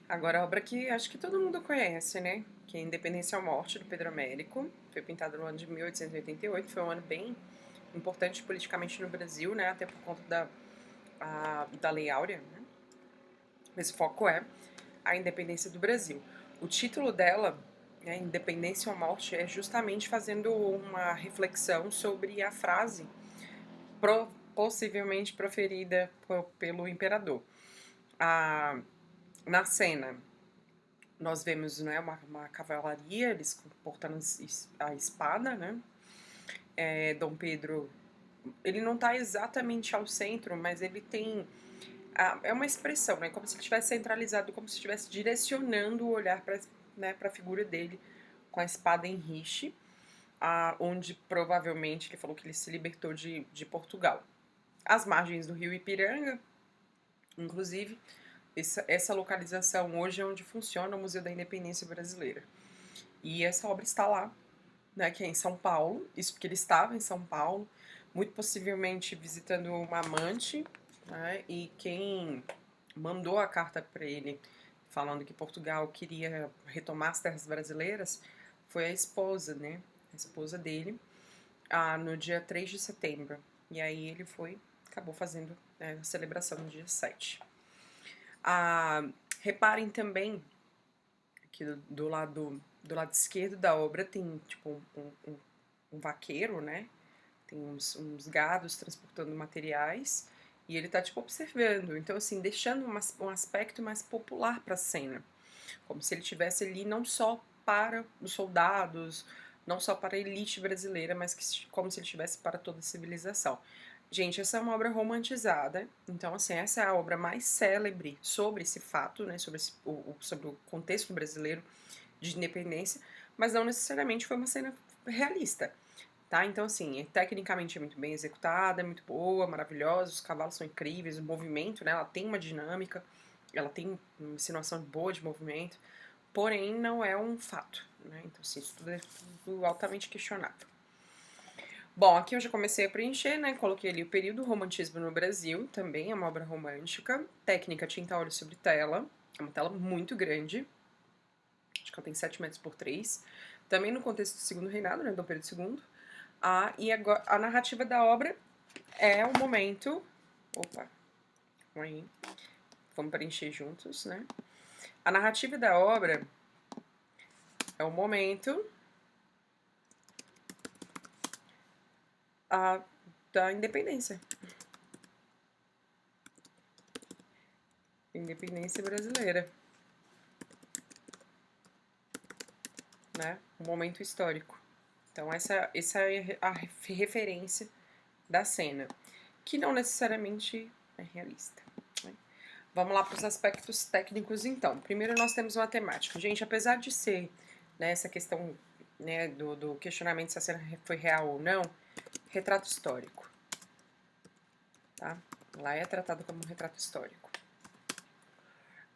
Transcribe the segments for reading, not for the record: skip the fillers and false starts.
Agora, a obra que acho que todo mundo conhece, né? Que é Independência ou Morte, do Pedro Américo. Foi pintada no ano de 1888. Foi um ano bem importante politicamente no Brasil, né? Até por conta da Lei Áurea, né? Mas o foco é a independência do Brasil. O título dela, né, Independência ou Morte, é justamente fazendo uma reflexão sobre a frase possivelmente proferida pelo imperador. A, na cena, nós vemos, né, uma cavalaria, eles portando a espada, né? Dom Pedro, ele não está exatamente ao centro, mas ele tem é uma expressão, né? Como se ele estivesse centralizado, como se estivesse direcionando o olhar para, né, a figura dele com a espada em riche, onde provavelmente ele falou que ele se libertou de Portugal. Às margens do rio Ipiranga, inclusive, essa localização hoje é onde funciona o Museu da Independência Brasileira. E essa obra está lá, né, que é em São Paulo, isso porque ele estava em São Paulo, muito possivelmente visitando uma amante, né, e quem mandou a carta para ele falando que Portugal queria retomar as terras brasileiras foi a esposa, né, a esposa dele, no dia 3 de setembro. E aí ele acabou fazendo, né, a celebração no dia 7. Reparem também que do lado esquerdo da obra tem tipo um vaqueiro, né? Tem uns gados transportando materiais e ele tá tipo observando. Então, assim, deixando um aspecto mais popular para a cena. Como se ele estivesse ali não só para os soldados, não só para a elite brasileira, mas como se ele estivesse para toda a civilização. Gente, essa é uma obra romantizada, então, assim, essa é a obra mais célebre sobre esse fato, né, sobre o contexto brasileiro de independência, mas não necessariamente foi uma cena realista, tá? Então, assim, tecnicamente é muito bem executada, é muito boa, maravilhosa, os cavalos são incríveis, o movimento, né, ela tem uma dinâmica, ela tem uma insinuação boa de movimento, porém não é um fato, né? Então, assim, isso tudo é tudo altamente questionável. Bom, aqui eu já comecei a preencher, né? Coloquei ali o período romantismo no Brasil, também é uma obra romântica. Técnica tinta óleo sobre tela, é uma tela muito grande, acho que ela tem 7 metros por 3. Também no contexto do segundo reinado, né? Dom Pedro II. E agora, a narrativa da obra é o momento. Opa, aí. Vamos preencher juntos, né? A narrativa da obra é o momento da independência. Independência brasileira, né? Um momento histórico. Então, essa é a referência da cena, que não necessariamente é realista. Né? Vamos lá para os aspectos técnicos, então. Primeiro, nós temos uma temática. Gente, apesar de ser, né, essa questão, né, do questionamento se a cena foi real ou não, retrato histórico. Tá? Lá é tratado como um retrato histórico.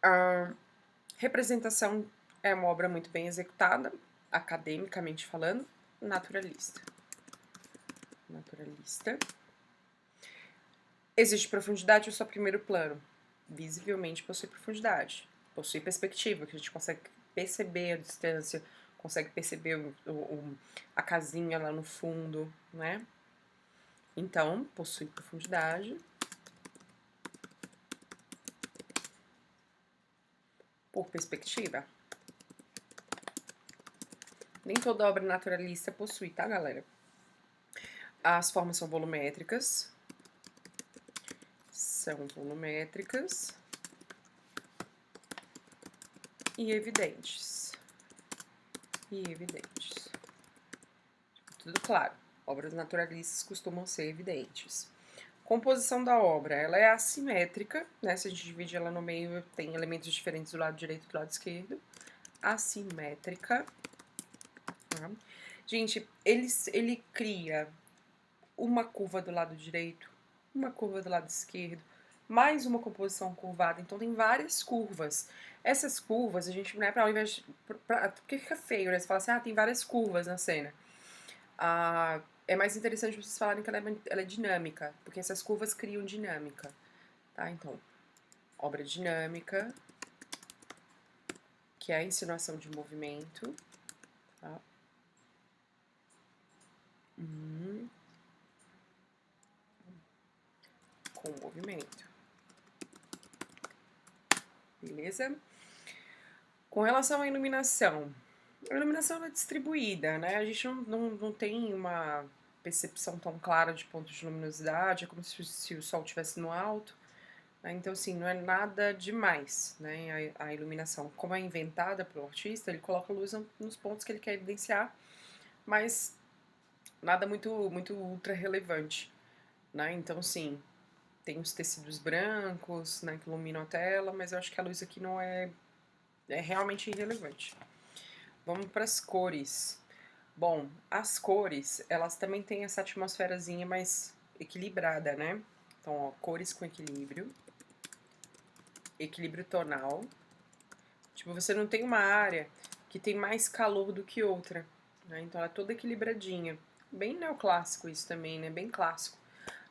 A representação é uma obra muito bem executada, academicamente falando, naturalista. Naturalista. Existe profundidade ou só primeiro plano? Visivelmente possui profundidade, possui perspectiva, que a gente consegue perceber a distância, consegue perceber a casinha lá no fundo, né? Então, possui profundidade. Por perspectiva. Nem toda obra naturalista possui, tá, galera? As formas são volumétricas. São volumétricas. E evidentes. E evidentes. Tudo claro. Obras naturalistas costumam ser evidentes. Composição da obra, ela é assimétrica, né? Se a gente divide ela no meio, tem elementos diferentes do lado direito e do lado esquerdo. Assimétrica. Tá? Gente, ele cria uma curva do lado direito, uma curva do lado esquerdo, mais uma composição curvada. Então tem várias curvas. Essas curvas, a gente, né, ao invés de, porque fica feio, né? Você fala assim, tem várias curvas na cena. É mais interessante vocês falarem que ela é dinâmica, porque essas curvas criam dinâmica, tá? Então, obra dinâmica, que é a insinuação de movimento, tá? Com movimento. Beleza? Com relação à iluminação, a iluminação é distribuída, né? A gente não tem uma percepção tão clara de pontos de luminosidade, é como se o sol estivesse no alto. Né? Então, assim, não é nada demais, né? A iluminação, como é inventada pelo artista, ele coloca luz nos pontos que ele quer evidenciar, mas nada muito ultra relevante, né? Então, sim, tem os tecidos brancos, né, que iluminam a tela, mas eu acho que a luz aqui não é realmente irrelevante. Vamos para as cores. Bom, as cores, elas também têm essa atmosferazinha mais equilibrada, né? Então, ó, cores com equilíbrio, equilíbrio tonal. Tipo, você não tem uma área que tem mais calor do que outra, né? Então, ela é toda equilibradinha. Bem neoclássico isso também, né? Bem clássico.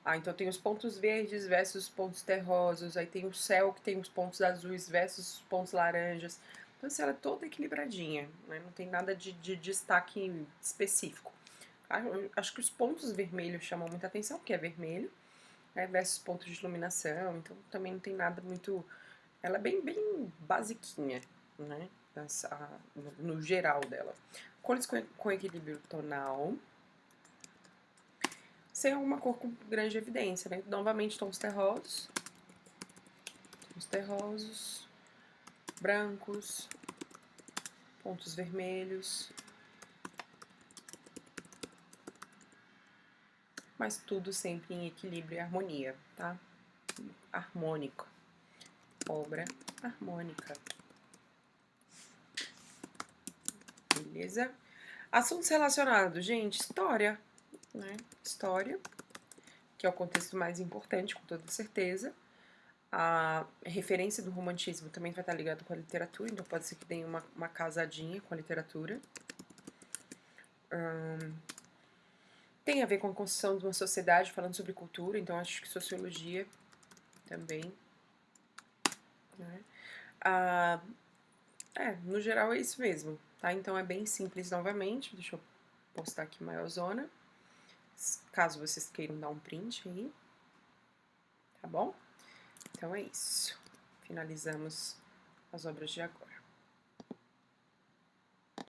Ah, então tem os pontos verdes versus os pontos terrosos, aí tem o céu que tem os pontos azuis versus os pontos laranjas. Então, assim, ela é toda equilibradinha, né? Não tem nada de destaque específico. Acho que os pontos vermelhos chamam muita atenção, porque é vermelho, né? Versus pontos de iluminação, então também não tem nada muito... Ela é bem basiquinha, né? No geral dela. Cores com equilíbrio tonal, sem alguma cor com grande evidência, né? Novamente, tons terrosos, brancos, pontos vermelhos, mas tudo sempre em equilíbrio e harmonia, tá? Harmônico. Obra harmônica. Beleza? Assuntos relacionados, gente, história, né? História, que é o contexto mais importante, com toda certeza. A referência do romantismo também vai estar ligado com a literatura, então pode ser que tenha uma casadinha com a literatura. Tem a ver com a construção de uma sociedade, falando sobre cultura, então acho que sociologia também. Né? No geral é isso mesmo, tá? Então é bem simples novamente, deixa eu postar aqui maior zona, caso vocês queiram dar um print aí, tá bom? Então é isso, finalizamos as obras de agora.